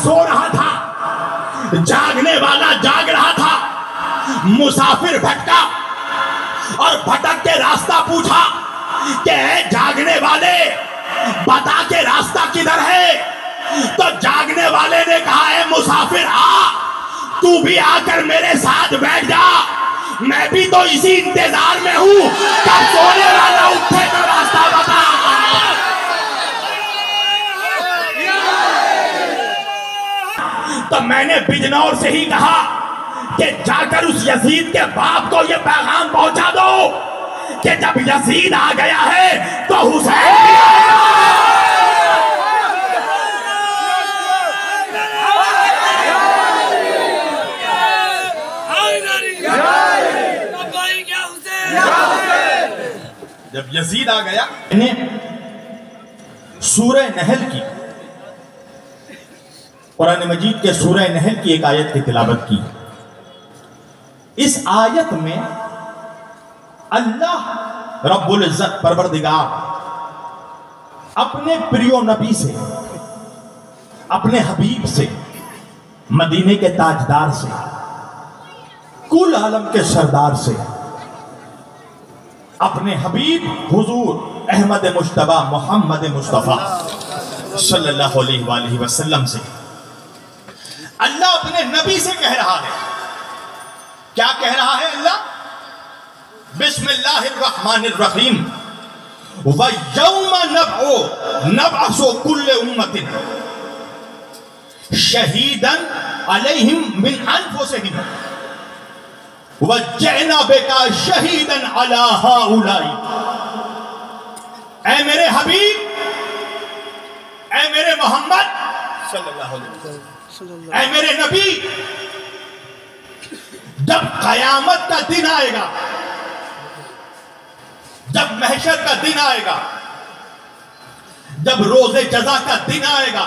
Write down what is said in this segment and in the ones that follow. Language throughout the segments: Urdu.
سو رہا تھا, جاگنے والا جاگ رہا تھا. مسافر بھٹکا اور بھٹک کے راستہ پوچھا کہ اے جاگنے والے بتا کے راستہ کدھر ہے. تو جاگنے والے نے کہا اے مسافر آ, تو بھی آ کر میرے ساتھ بیٹھ جا, میں بھی تو اسی انتظار میں ہوں کب سونے والا اٹھے تو راستہ بتا. تو میں نے بجنور سے ہی کہا کہ جا کر اس یزید کے باپ کو یہ پیغام پہنچا دو کہ جب یزید آ گیا ہے تو حسین بھی آئے گا. جب یزید آ گیا, سورہ نحل کی, قرآن مجید کے سورہ نحل کی ایک آیت کی تلاوت کی. اس آیت میں اللہ رب العزت پروردگار اپنے پریو نبی سے, اپنے حبیب سے, مدینے کے تاجدار سے, کل عالم کے سردار سے, اپنے حبیب حضور احمد مجتبی محمد مصطفیٰ صلی اللہ علیہ وآلہ وسلم سے, اللہ اپنے نبی سے کہہ رہا ہے. کیا کہہ رہا ہے اللہ؟ بسم اللہ الرحمن الرحیم. وَيَوْمَ نَبْعَثُ كُلَّ أُمَّةٍ شَهِيدًا عَلَيْهِمْ مِنْ أَنفُسِهِمْ وَجِئْنَا بِكَ شَهِيدًا عَلَى هَؤُلَاءِ. اے میرے حبیب, اے میرے محمد صلی اللہ علیہ وسلم, اے میرے نبی, جب قیامت کا دن آئے گا, جب محشر کا دن آئے گا, جب روز جزا کا دن آئے گا,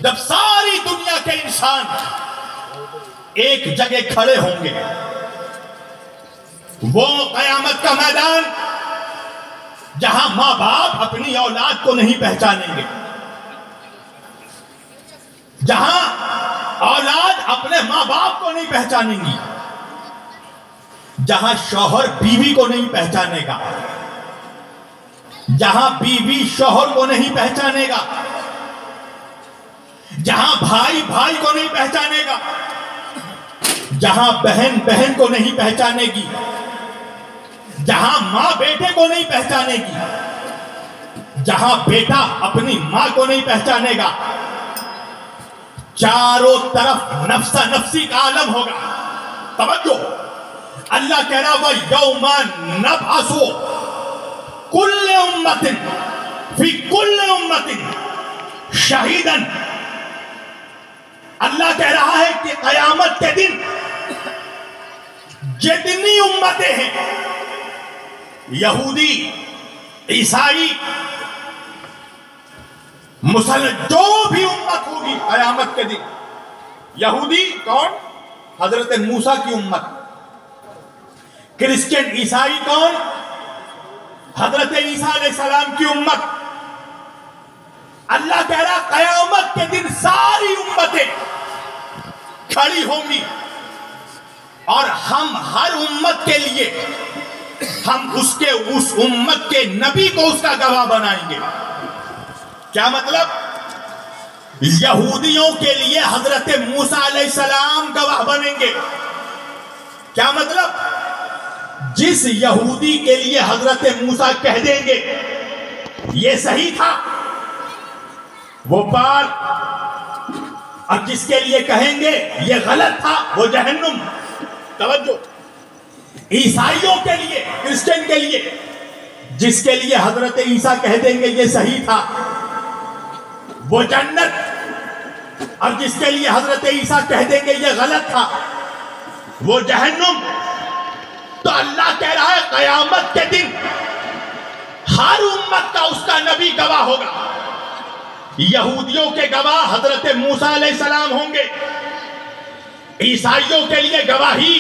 جب ساری دنیا کے انسان ایک جگہ کھڑے ہوں گے, وہ قیامت کا میدان جہاں ماں باپ اپنی اولاد کو نہیں پہچانیں گے, جہاں اولاد اپنے ماں باپ کو نہیں پہچانیں گی, جہاں شوہر بیوی کو نہیں پہچانے گا, جہاں بیوی شوہر کو نہیں پہچانے گا, جہاں بھائی بھائی کو نہیں پہچانے گا, جہاں بہن بہن کو نہیں پہچانے گی, جہاں ماں بیٹے کو نہیں پہچانے گی, جہاں بیٹا اپنی ماں کو نہیں پہچانے گا, چاروں طرف نفسا نفسی کا عالم ہوگا. توجہ, اللہ کہہ رہا وَيَوْمَ نَبْعَثُ كُلَّ أُمَّةٍ فِي كُلِّ أُمَّةٍ شَهِيدًا. اللہ کہہ رہا ہے کہ قیامت کے دن جتنی امتیں ہیں, یہودی, عیسائی, مسلمان, جو بھی امت ہوگی قیامت کے دن. یہودی کون؟ حضرت موسیٰ کی امت. کرسچن عیسائی کون؟ حضرت عیسیٰ علیہ السلام کی امت. اللہ کہہ رہا قیامت کے دن ساری امتیں کھڑی ہوں گی, اور ہم ہر امت کے لیے ہم اس امت کے نبی کو اس کا گواہ بنائیں گے. کیا مطلب؟ یہودیوں کے لیے حضرت موسیٰ علیہ السلام گواہ بنیں گے. کیا مطلب؟ جس یہودی کے لیے حضرت موسیٰ کہہ دیں گے یہ صحیح تھا وہ پار, اور جس کے لیے کہیں گے یہ غلط تھا وہ جہنم. توجہ, عیسائیوں کے لیے, کرسچن کے لیے, جس کے لیے حضرت عیسیٰ کہہ دیں گے یہ صحیح تھا وہ جنت, اور جس کے لیے حضرت عیسیٰ کہہ دیں گے یہ غلط تھا وہ جہنم. تو اللہ کہہ رہا ہے قیامت کے دن ہر امت کا اس کا نبی گواہ ہوگا. یہودیوں کے گواہ حضرت موسیٰ علیہ السلام ہوں گے, عیسائیوں کے لیے گواہی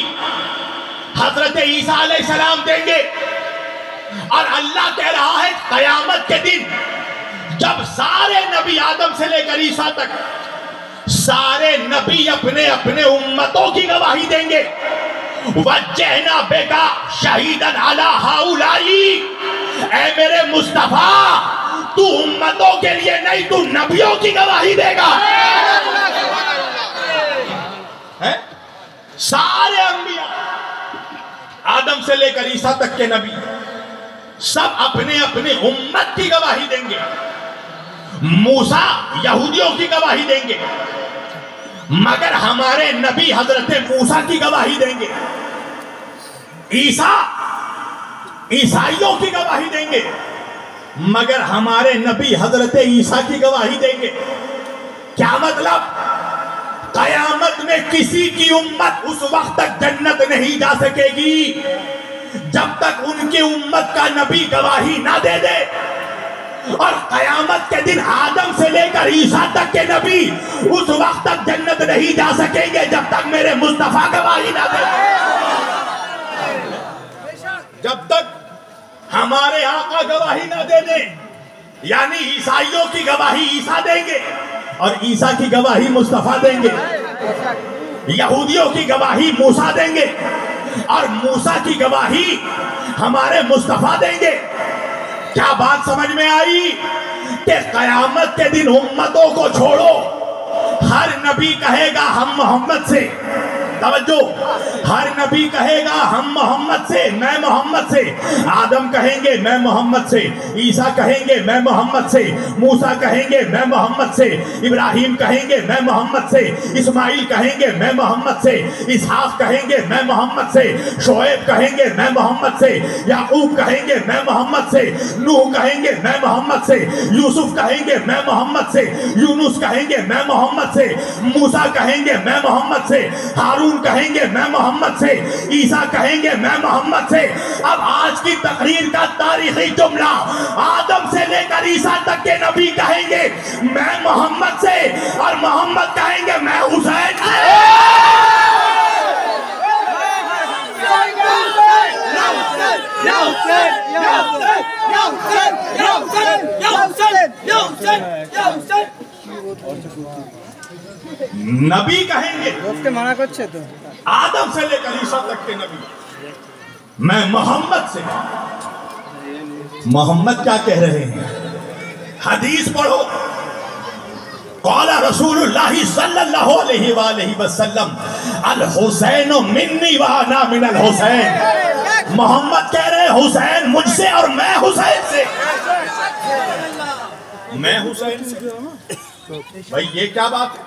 حضرت عیسیٰ علیہ السلام دیں گے, اور اللہ کہہ رہا ہے قیامت کے دن جب سارے نبی آدم سے لے کر عیسیٰ تک سارے نبی اپنے اپنے امتوں کی گواہی دیں گے، وجہنا بکا شہیدن علی ہؤلائی، اے میرے مصطفیٰ تو امتوں کے لیے نہیں، تو نبیوں کی گواہی دے گا۔ سارے انبیاء آدم سے لے کر عیسیٰ تک کے نبی سب اپنے اپنے امت کی گواہی دیں گے۔ موسیٰ یہودیوں کی گواہی دیں گے، مگر ہمارے نبی حضرت موسیٰ کی گواہی دیں گے۔ عیسیٰ عیسائیوں کی گواہی دیں گے، مگر ہمارے نبی حضرت عیسیٰ کی گواہی دیں گے۔ کیا مطلب؟ قیامت میں کسی کی امت اس وقت تک جنت نہیں جا سکے گی جب تک ان کی امت کا نبی گواہی نہ دے دے، اور قیامت کے دن آدم سے لے کر عیسیٰ تک کے نبی اس وقت تک جنت نہیں جا سکیں گے جب تک میرے مصطفیٰ گواہی نہ دے۔ جب تک ہمارے آقا گواہی نہ دے دیں، یعنی عیسائیوں کی گواہی عیسیٰ دیں گے اور عیسیٰ کی گواہی مصطفیٰ دیں گے، یہودیوں کی گواہی موسیٰ دیں گے اور موسیٰ کی گواہی ہمارے مصطفیٰ دیں گے۔ کیا بات سمجھ میں آئی؟ کہ قیامت کے دن امتوں کو چھوڑو، ہر نبی کہے گا ہم محمد سے، توجہ، ہر نبی کہے گا ہم محمد سے، میں محمد سے، آدم کہیں گے میں محمد سے، عیسیٰ کہیں گے میں محمد سے، موسیٰ کہیں گے میں محمد سے، ابراہیم کہیں گے میں محمد سے، اسماعیل کہیں گے میں محمد سے، اسحاق کہیں گے میں محمد سے، شعیب کہیں گے میں محمد سے، یعقوب کہیں گے میں محمد سے، نوح کہیں گے میں محمد سے، یوسف کہیں گے میں محمد سے، یونس کہیں گے میں محمد سے، موسیٰ کہیں گے میں محمد سے، ہارون کہیں گے میں محمد سے، عیسیٰ کہیں گے میں محمد سے۔ اب آج کی تقریر کا تاریخی جملہ، آدم سے لے کر عیسیٰ تک کے نبی کہیں گے میں محمد سے، اور محمد کہیں گے میں حسین سے۔ نبی کہیں گے آدم سے لے کر عیسیٰ تک کے نبی میں محمد سے۔ محمد کیا کہہ رہے ہیں؟ حدیث پڑھو، قال رسول اللہ صلی اللہ علیہ وآلہ وسلم الحسین منی وانا من الحسین۔ محمد کہہ رہے ہیں حسین مجھ سے اور میں حسین سے۔ میں حسین سے، بھائی یہ کیا بات ہے؟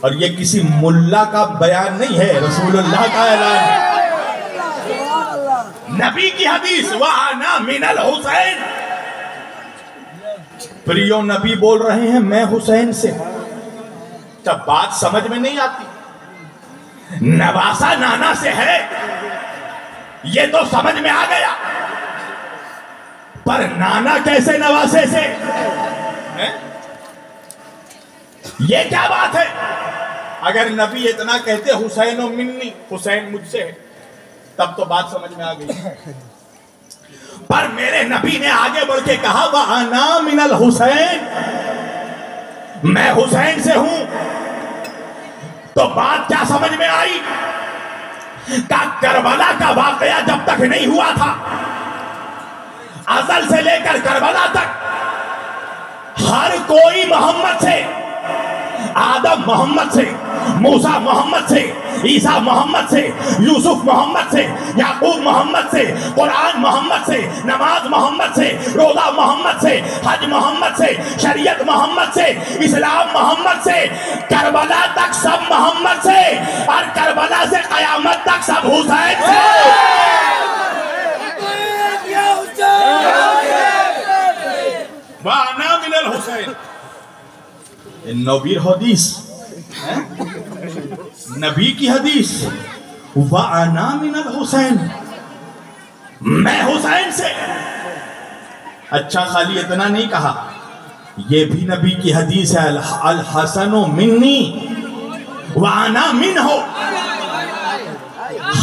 اور یہ کسی ملا کا بیان نہیں ہے، رسول اللہ کا اعلان ہے، نبی کی حدیث، وَأَنَا مِنَ الْحُسَيْنِ۔ پریو نبی بول رہے ہیں میں حسین سے۔ جب بات سمجھ میں نہیں آتی، نواسا نانا سے ہے یہ تو سمجھ میں آ گیا، پر نانا کیسے نواسے سے؟ یہ کیا بات ہے؟ اگر نبی اتنا کہتے حسین و منی، حسین مجھ سے ہے، تب تو بات سمجھ میں آ گئی، پر میرے نبی نے آگے بڑھ کے کہا وَأَنَا مِنَ الْحُسَيْنِ، میں حسین سے ہوں۔ تو بات کیا سمجھ میں آئی؟ کہ کربلا کا واقعہ جب تک نہیں ہوا تھا، ازل سے لے کر کربلا تک ہر کوئی محمد سے، آدم محمد سے، موسیٰ محمد سے، عیسیٰ محمد سے، یوسف محمد سے، یعقوب محمد سے، قرآن محمد سے، نماز محمد سے، روزہ محمد سے، حج محمد سے، شریعت محمد سے، اسلام محمد سے، کربلا تک سب محمد سے، اور کربلا سے قیامت تک سب حسین سے۔ وَأَنَا مِنَ الْحُسَيْنِ، نبیر حدیث، نبی کی حدیث، وَأَنَا مِنَ الْحُسَيْنِ، میں حسین سے۔ اچھا خالی اتنا نہیں کہا، یہ بھی نبی کی حدیث ہے، الحسن منی وَأَنَا مِنْهُ،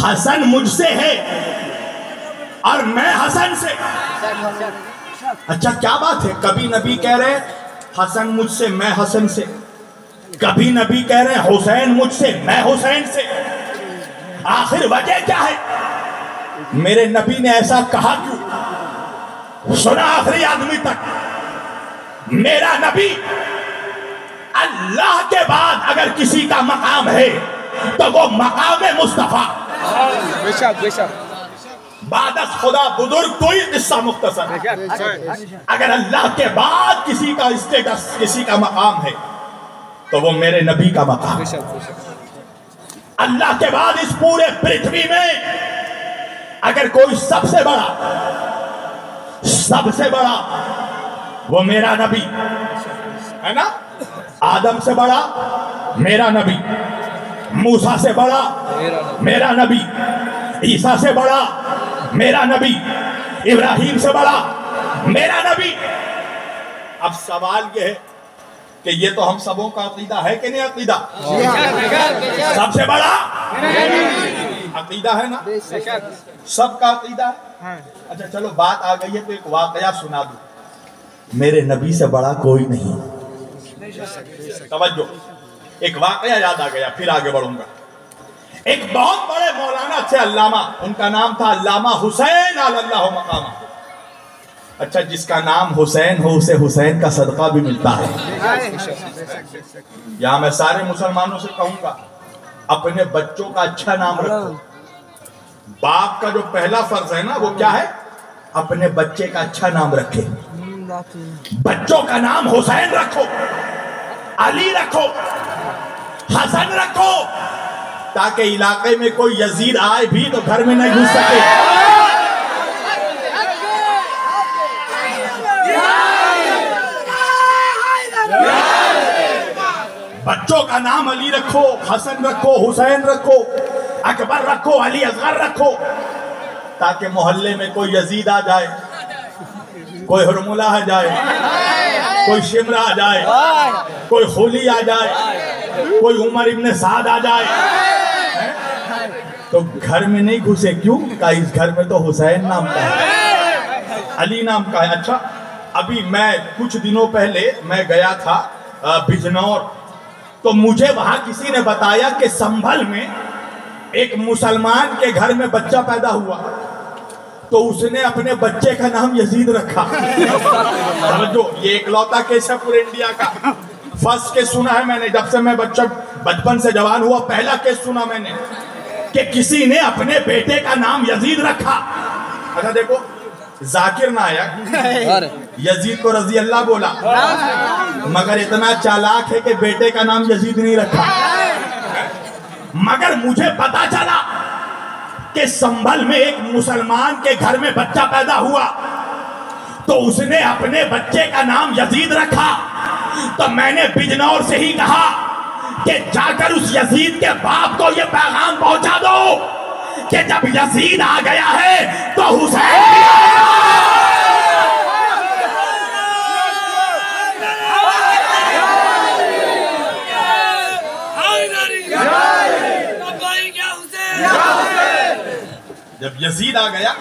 حسن مجھ سے ہے اور میں حسن سے۔ اچھا کیا بات ہے؟ کبھی نبی کہہ رہے حسن مجھ سے میں حسن سے، کبھی نبی کہہ رہے حسین مجھ سے میں حسین سے، آخر وجہ کیا ہے؟ میرے نبی نے ایسا کہا کیوں؟ سنا آخری آدمی تک، میرا نبی اللہ کے بعد اگر کسی کا مقام ہے تو وہ مقام مصطفیٰ، بے شک بے شک، بعد از خدا بزرگ کوئی قصہ مختصر، اگر اللہ کے بعد کسی کا اسٹیٹس کسی کا مقام ہے تو وہ میرے نبی کا مقام۔ اللہ کے بعد اس پورے پرتھوی میں اگر کوئی سب سے بڑا وہ میرا نبی ہے نا، آدم سے بڑا میرا نبی، موسیٰ سے بڑا میرا نبی، عیسیٰ سے بڑا میرا نبی، ابراہیم سے بڑا میرا نبی۔ اب سوال یہ ہے کہ یہ تو ہم سبوں کا عقیدہ ہے کہ نہیں عقیدہ؟ سب سے بڑا عقیدہ ہے نا، سب کا عقیدہ ہے۔ اچھا چلو بات آ گئی ہے تو ایک واقعہ سنا دوں، میرے نبی سے بڑا کوئی نہیں۔ توجہ، ایک واقعہ یاد آ گیا، پھر آگے بڑھوں گا۔ ایک بہت بڑے مولانا تھے علامہ، ان کا نام تھا علامہ حسین علی اللہ مقامہ۔ اچھا جس کا نام حسین ہو اسے حسین کا صدقہ بھی ملتا ہے۔ یہاں میں سارے مسلمانوں سے کہوں گا اپنے بچوں کا اچھا نام رکھو۔ باپ کا جو پہلا فرض ہے نا وہ کیا ہے؟ اپنے بچے کا اچھا نام رکھے۔ بچوں کا نام حسین رکھو، علی رکھو، حسن رکھو، تاکہ علاقے میں کوئی یزید آئے بھی تو گھر میں نہیں گھس سکے۔ بچوں کا نام علی رکھو، حسن رکھو، حسین رکھو، اکبر رکھو، علی اصغر رکھو، تاکہ محلے میں کوئی یزید آ جائے، کوئی ہرملہ آ جائے، کوئی شمرہ آ جائے، کوئی خولی آ جائے، کوئی عمر ابن سعد آ جائے تو گھر میں نہیں گھسے۔ کیوں؟ کہ اس گھر میں تو حسین نام کا ہے، علی نام کا ہے۔ اچھا ابھی میں کچھ دنوں پہلے میں گیا تھا بجنور، تو مجھے وہاں کسی نے بتایا کہ سنبھل میں ایک مسلمان کے گھر میں بچہ پیدا ہوا تو اس نے اپنے بچے کا نام یزید رکھا۔ جو یہ اکلوتا کیس ہے پورے انڈیا کا، فرسٹ کیس سنا ہے میں نے جب سے میں بچپن سے جوان ہوا، پہلا کیس سنا میں نے کہ کسی نے اپنے بیٹے کا نام یزید رکھا۔ اچھا دیکھو، ذاکر نائک یزید کو رضی اللہ بولا، مگر اتنا چالاک ہے کہ بیٹے کا نام یزید نہیں رکھا۔ مگر مجھے پتا چلا کہ سنبھل میں ایک مسلمان کے گھر میں بچہ پیدا ہوا تو اس نے اپنے بچے کا نام یزید رکھا۔ تو میں نے بجنور سے ہی کہا کہ جا کر اس یزید کے باپ کو یہ پیغام پہنچا دو کہ جب یزید آ گیا ہے تو حسین بھی آئے گا۔ جب یزید آ گیا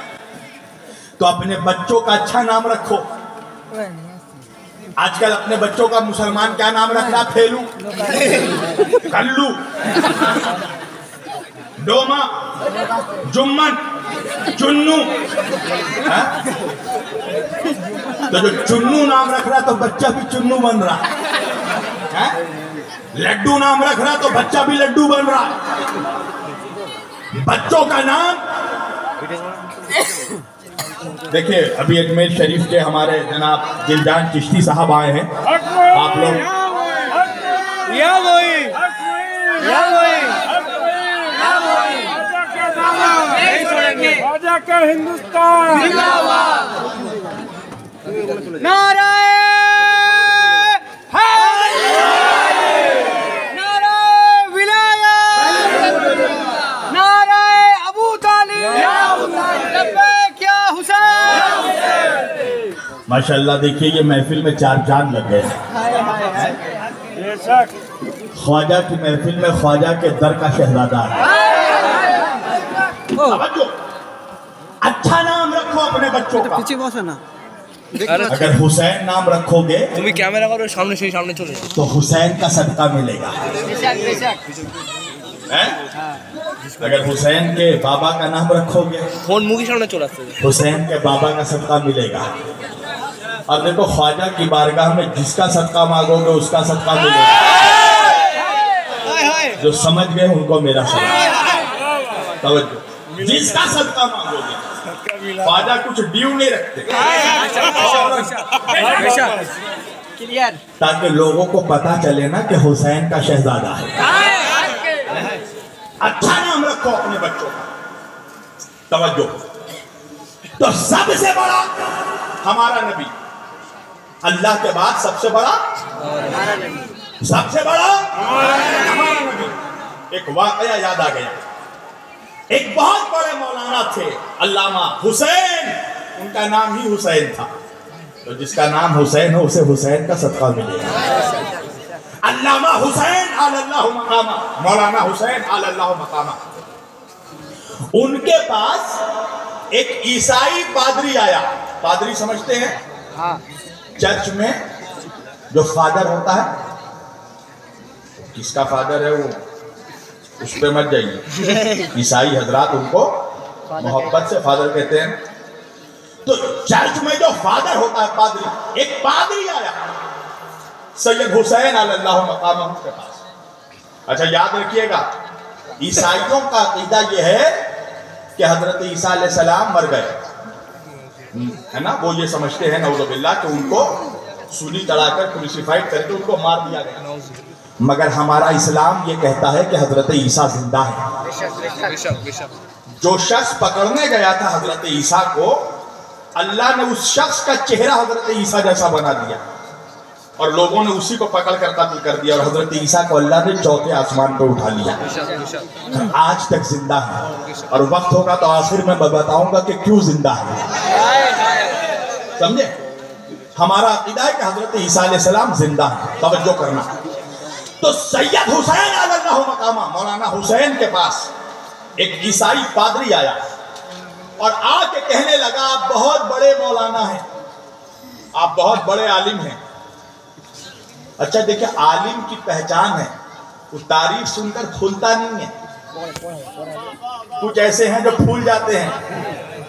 تو اپنے بچوں کا اچھا نام رکھو۔ آج کل اپنے بچوں کا مسلمان کیا نام رکھ رہا؟ پھیلو، کلو، ڈوما، جمن، چنو۔ تو جو چنو نام رکھ رہا تو بچہ بھی چنو بن رہا، لڈو نام رکھ رہا تو بچہ بھی لڈو بن رہا۔ بچوں کا نام دیکھیں، ابھی اجمیر شریف کے ہمارے جناب دلجان چشتی صاحب آئے ہیں، آپ لوگ ہندوستان نعرہ ماشاءاللہ۔ دیکھیے یہ محفل میں چار چاند لگ گئے۔ خواجہ کی محفل میں خواجہ کے در کا شہزادہ ہے۔ اچھا نام رکھو اپنے بچوں کا۔ اگر حسین نام رکھو گے তুমি ক্যামেরা করো সামনে সেই সামনে চলে যাও تو حسین کا صدقہ ملے گا. ہیں؟ اگر حسین کے بابا کا نام رکھو گے ফোন মুখের সামনে চলে আসছে حسین کے بابا کا صدقہ ملے گا. اور دیکھو خواجہ کی بارگاہ میں جس کا صدقہ مانگو گے اس کا صدقہ ملے گا. جو سمجھ گئے ان کو میرا صدقہ. توجہ, جس کا صدقہ مانگو گے. خواجہ کچھ ڈیو نہیں رکھتے تاکہ لوگوں کو پتا چلے نا کہ حسین کا شہزادہ ہے. اچھا نام رکھو اپنے بچوں کا. توجہ, تو سب سے بڑا ہمارا نبی, اللہ کے بعد سب سے بڑا ہمارا نبی. ایک واقعہ یاد آ گیا. ایک بہت بڑے مولانا تھے علامہ حسین, ان کا نام ہی حسین تھا. تو جس کا نام حسین ہو اسے حسین کا صدقہ ملے گا. علامہ حسین علی اللہ مقامہ, مولانا حسین علی اللہ مقامہ. ان کے پاس ایک عیسائی پادری آیا. پادری سمجھتے ہیں چرچ میں جو فادر ہوتا ہے, کس کا فادر ہے وہ اس پہ مت جائیے. عیسائی حضرات ان کو محبت سے فادر کہتے ہیں. تو چرچ میں جو فادر ہوتا ہے پادری, ایک پادری آیا سید حسین علی اللہ مقامہ ان کے پاس. اچھا یاد رکھیے گا, عیسائیوں کا عقیدہ یہ ہے کہ حضرت عیسیٰ علیہ السلام مر گئے ہے نا. وہ یہ سمجھتے ہیں نعوذ باللہ کہ ان کو سولی چڑھا کر کروسیفائیڈ کر کے ان کو مار دیا گیا. مگر ہمارا اسلام یہ کہتا ہے کہ حضرت عیسیٰ زندہ ہے. جو شخص پکڑنے گیا تھا حضرت عیسیٰ کو, اللہ نے اس شخص کا چہرہ حضرت عیسیٰ جیسا بنا دیا اور لوگوں نے اسی کو پکڑ کر قتل کر دیا, اور حضرت عیسیٰ کو اللہ نے چوتھے آسمان پہ اٹھا لیا. آج تک زندہ ہے, اور وقت ہوگا تو آخر میں بتاؤں گا کہ کیوں زندہ ہے. سمجھے, ہمارا عقیدہ ہے کہ حضرت عیسیٰ علیہ السلام زندہ ہے. توجہ کرنا. تو سید حسین علی اللہ مقامہ, مولانا حسین کے پاس ایک عیسائی پادری آیا اور آ کے کہنے لگا آپ بہت بڑے مولانا ہیں, آپ بہت بڑے عالم ہیں. اچھا دیکھیں, عالم کی پہچان ہے وہ تعریف سن کر پھولتا نہیں ہے. کچھ ایسے ہیں جو پھول جاتے ہیں,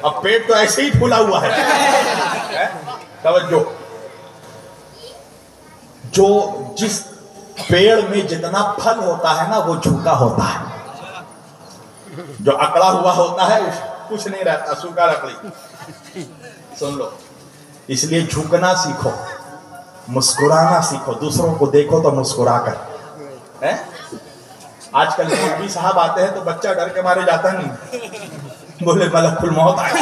اب پیٹ تو ایسے ہی پھولا ہوا ہے. توجہ, جو جس پیڑ میں جتنا پھل ہوتا ہے نا وہ جھوکا ہوتا ہے, جو اکڑا ہوا ہوتا ہے کچھ نہیں رہتا, سوکھا لکڑی. سن لو, اس لیے جھکنا سیکھو, مسکرانا سیکھو, دوسروں کو دیکھو تو مسکرا کر. آج کل مولوی صاحب آتے ہیں تو بچہ ڈر کے مارے جاتا نہیں, بولے ملک الموت آئے.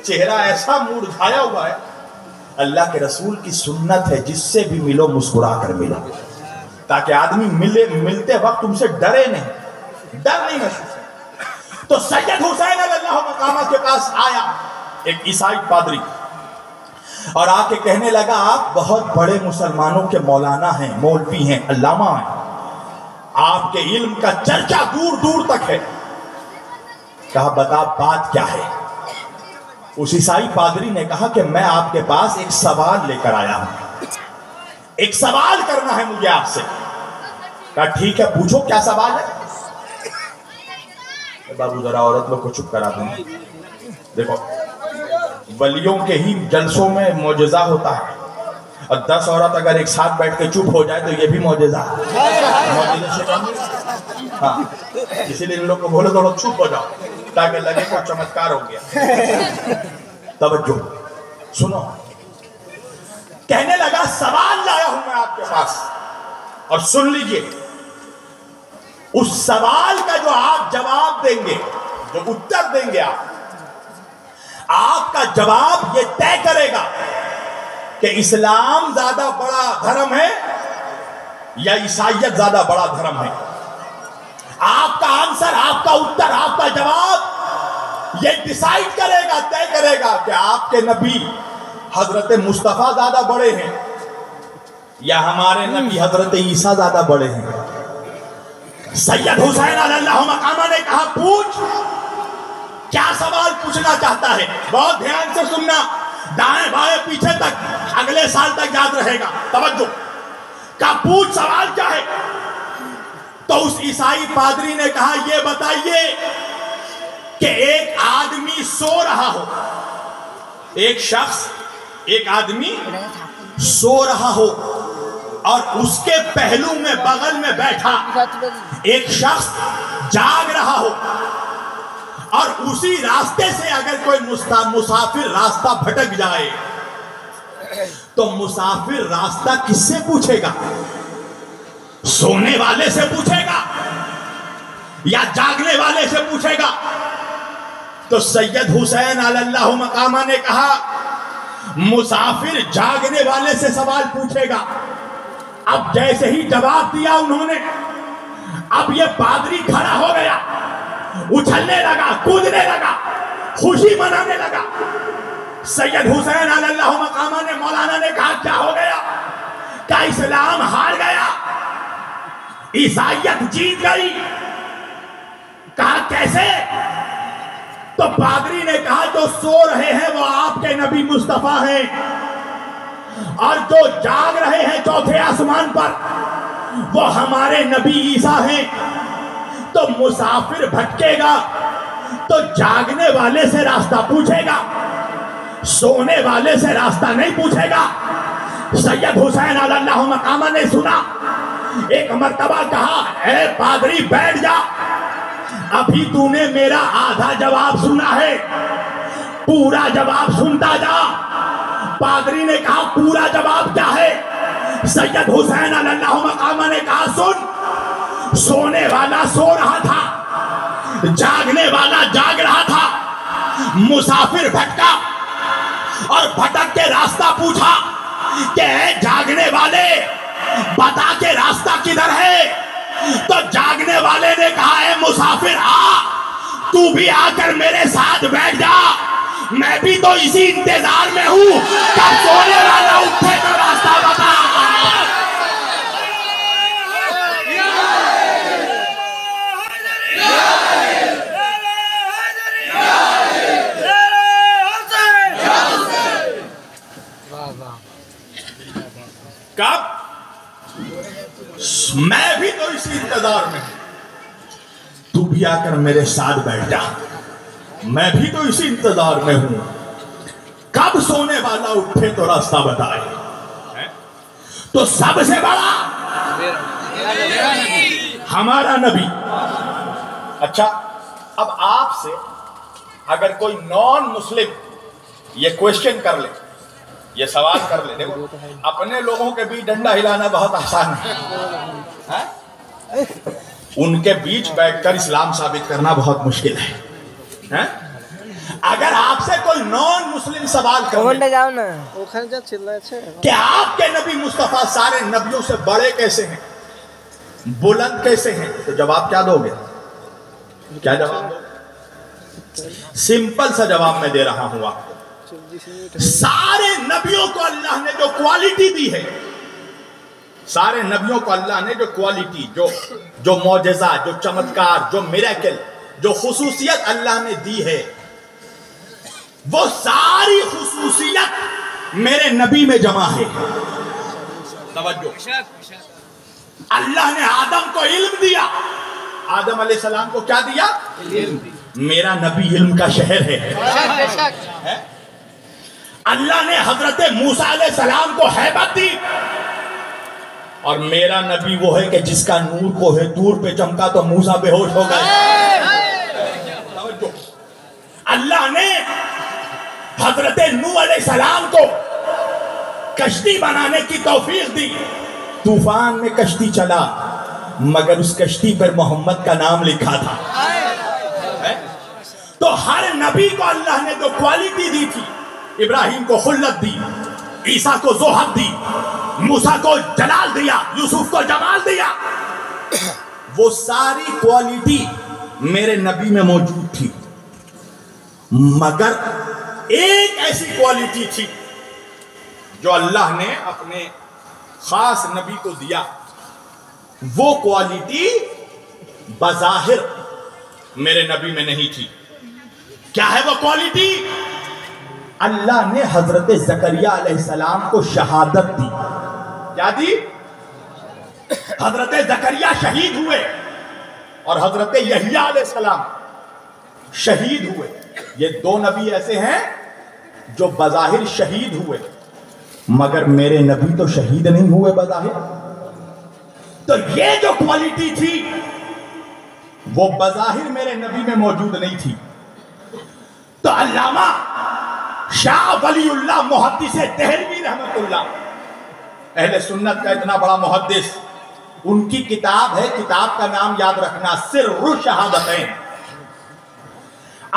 چہرہ ایسا مرجھایا ہوا ہے. اللہ کے رسول کی سنت ہے جس سے بھی ملو مسکرا کر ملو, تاکہ آدمی ملتے وقت تم سے ڈرے نہیں, ڈر نہیں محسوس. تو سید حسین علی اللہ مقامہ کے پاس آیا ایک عیسائی پادری اور آ کے کہنے لگا آپ بہت بڑے مسلمانوں کے مولانا ہیں, مولوی ہیں, علامہ ہیں, آپ کے علم کا چرچا دور دور تک ہے. کہا بتا بات کیا ہے. اس عیسائی پادری نے کہا کہ میں آپ کے پاس ایک سوال لے کر آیا ہوں, ایک سوال کرنا ہے مجھے آپ سے. کہا ٹھیک ہے پوچھو کیا سوال ہے. بابو ذرا عورت لوگ کو چپ کرا دیں. دیکھو ولیوں کے ہی جلسوں میں معجزہ ہوتا ہے, اور 10 عورت اگر ایک ساتھ بیٹھ کے چپ ہو جائے تو یہ بھی معجزہ ہے. ہاں, اسی لیے ان لوگ کو بولے تھوڑا چپ ہو جاؤ تاکہ لگے کو چمتکار ہو گیا. توجہ سنو, کہنے لگا سوال لایا ہوں میں آپ کے پاس, اور سن لیجئے اس سوال کا جو آپ جواب دیں گے, جو اتر دیں گے آپ کا جواب یہ طے کرے گا کہ اسلام زیادہ بڑا دھرم ہے یا عیسائیت زیادہ بڑا دھرم ہے. آپ کا آنسر, آپ کا اتر, آپ کا جواب یہ ڈیسائیڈ کرے گا, طے کرے گا کہ آپ کے نبی حضرت مصطفیٰ زیادہ بڑے ہیں یا ہمارے نبی حضرت عیسیٰ زیادہ بڑے ہیں. سید حسین علی اللہ مقامہ نے کہا پوچھ. کیا سوال پوچھنا چاہتا ہے؟ بہت دھیان سے سننا، دائیں بائیں پیچھے تک، اگلے سال تک یاد رہے گا، توجہ کا پوچھ سوال کیا ہے؟ تو اس عیسائی پادری نے کہا یہ بتائیے کہ ایک آدمی سو رہا ہو، ایک شخص، ایک آدمی سو رہا ہو اور اس کے پہلو میں بغل میں بیٹھا ایک شخص جاگ رہا ہو، اور اسی راستے سے اگر کوئی مسافر راستہ بھٹک جائے تو مسافر راستہ کس سے پوچھے گا؟ سونے والے سے پوچھے گا یا جاگنے والے سے پوچھے گا؟ تو سید حسین علی اللہ مقامہ نے کہا مسافر جاگنے والے سے سوال پوچھے گا۔ اب جیسے ہی جواب دیا انہوں نے، اب یہ پادری کھڑا ہو گیا، اچھلنے لگا، کودنے لگا، خوشی منانے لگا۔ سید حسین علی اللہ مقامہ نے، مولانا نے کہا کیا ہو گیا؟ کیا اسلام ہار گیا؟ عیسائیت جیت گئی؟ کہا کیسے؟ تو پادری نے کہا جو سو رہے ہیں وہ آپ کے نبی مصطفیٰ ہیں، اور جو جاگ رہے ہیں چوتھے آسمان پر وہ ہمارے نبی عیسیٰ ہیں۔ تو مسافر بھٹکے گا تو جاگنے والے سے راستہ پوچھے گا، سونے والے سے راستہ نہیں پوچھے گا۔ سید حسین علی اللہ مقامہ نے سنا، ایک مرتبہ کہا اے پادری بیٹھ جا، ابھی تو نے میرا آدھا جواب سنا ہے، پورا جواب سنتا جا۔ پادری نے کہا پورا جواب کیا ہے؟ سید حسین علی اللہ مقامہ نے کہا سن، سونے والا سو رہا تھا، جاگنے والا جاگ رہا تھا، مسافر بھٹکا اور بھٹک کے راستہ پوچھا کہ اے جاگنے والے بتا کے راستہ کدھر ہے؟ تو جاگنے والے نے کہا اے مسافر آ، تو بھی آ کر میرے ساتھ بیٹھ جا، میں بھی تو اسی انتظار میں ہوں کب سونے والا اٹھے تو راستہ بتا۔ کب؟ میں بھی تو اسی انتظار میں ہوں، تو بھی آ کر میرے ساتھ بیٹھ جا، میں بھی تو اسی انتظار میں ہوں کب سونے والا اٹھے تو راستہ بتائے۔ تو سب سے بڑا ہمارا نبی۔ اچھا، اب آپ سے اگر کوئی نان مسلم یہ کوشچن کر لے، یہ سوال کر لے، دیکھو اپنے لوگوں کے بیچ ڈنڈا ہلانا بہت آسان ہے، ان کے بیچ بیٹھ کر اسلام ثابت کرنا بہت مشکل ہے۔ اگر آپ سے کوئی نان مسلم سوال کر لے کہ آپ کے نبی مصطفیٰ سارے نبیوں سے بڑے کیسے ہیں، بلند کیسے ہیں، تو جواب کیا دو گے؟ کیا جواب دو؟ سمپل سا جواب میں دے رہا ہوں آپ کو۔ سارے نبیوں کو اللہ نے جو کوالٹی دی ہے، سارے نبیوں کو اللہ نے جو کوالٹی، جو معجزہ، جو چمتکار، جو میریکل، جو خصوصیت اللہ نے دی ہے، وہ ساری خصوصیت میرے نبی میں جمع ہے۔ توجہ، اللہ نے آدم کو علم دیا، آدم علیہ السلام کو کیا دیا؟ علم۔ میرا نبی علم کا شہر ہے۔ اللہ نے حضرت موسیٰ علیہ السلام کو ہیبت دی، اور میرا نبی وہ ہے کہ جس کا نور کو ہے دور پہ چمکا تو موسیٰ بے ہوش ہو گئے۔ اللہ نے حضرت نوح علیہ السلام کو کشتی بنانے کی توفیق دی، طوفان میں کشتی چلا مگر اس کشتی پر محمد کا نام لکھا تھا۔ تو ہر نبی کو اللہ نے جو کوالٹی دی تھی، ابراہیم کو خلت دی، عیسیٰ کو ذوحت دی، موسیٰ کو جلال دیا، یوسف کو جمال دیا، وہ ساری کوالٹی میرے نبی میں موجود تھی، مگر ایک ایسی کوالٹی تھی جو اللہ نے اپنے خاص نبی کو دیا، وہ کوالٹی بظاہر میرے نبی میں نہیں تھی۔ کیا ہے وہ کوالٹی؟ اللہ نے حضرت زکریا علیہ السلام کو شہادت دی. کیا دی؟ حضرت زکریا شہید ہوئے اور حضرت یحییٰ علیہ السلام شہید ہوئے. یہ دو نبی ایسے ہیں جو بظاہر شہید ہوئے مگر میرے نبی تو شہید نہیں ہوئے بظاہر. تو یہ جو کوالٹی تھی وہ بظاہر میرے نبی میں موجود نہیں تھی. تو علامہ شاہ ولی اللہ محدث دہلوی رحمت اللہ، اہل سنت کا اتنا بڑا محدث، ان کی کتاب ہے، کتاب کا نام یاد رکھنا، سر الشہادتین.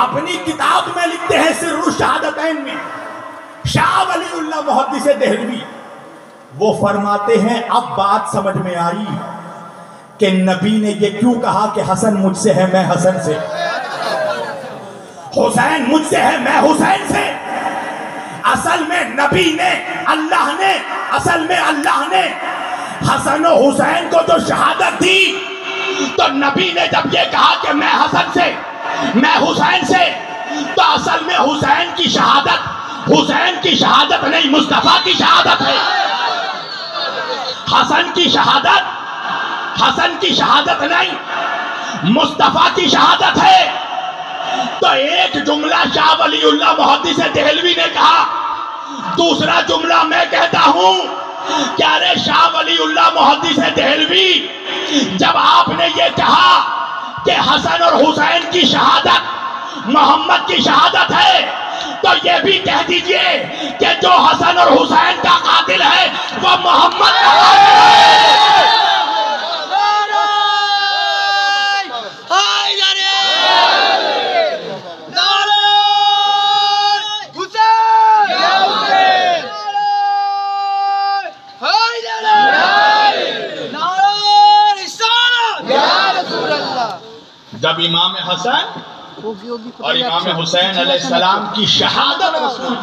اپنی کتاب میں لکھتے ہیں سر الشہادتین میں شاہ ولی اللہ محدث دہلوی، وہ فرماتے ہیں اب بات سمجھ میں آئی کہ نبی نے یہ کیوں کہا کہ حسن مجھ سے ہے میں حسن سے، حسین مجھ سے ہے میں حسین سے. اصل میں نبی نے، اللہ نے، اصل میں اللہ نے حسن و حسین کو جو شہادت دی، تو نبی نے جب یہ کہا کہ میں حسن سے میں حسین سے، تو اصل میں حسین کی شہادت نہیں، مصطفیٰ کی شہادت ہے. حسن کی شہادت نہیں، مصطفیٰ کی شہادت ہے. تو ایک جملہ شاہ ولی اللہ محدث دہلوی نے کہا، دوسرا جملہ میں کہتا ہوں کہ ارے شاہ ولی اللہ محدث دہلوی، جب آپ نے یہ کہا کہ حسن اور حسین کی شہادت محمد کی شہادت ہے، تو یہ بھی کہہ دیجئے کہ جو حسن اور حسین کا قاتل ہے وہ محمد کا قاتل ہے. جب امام حسن اور امام حسین علیہ السلام کی شہادت رسول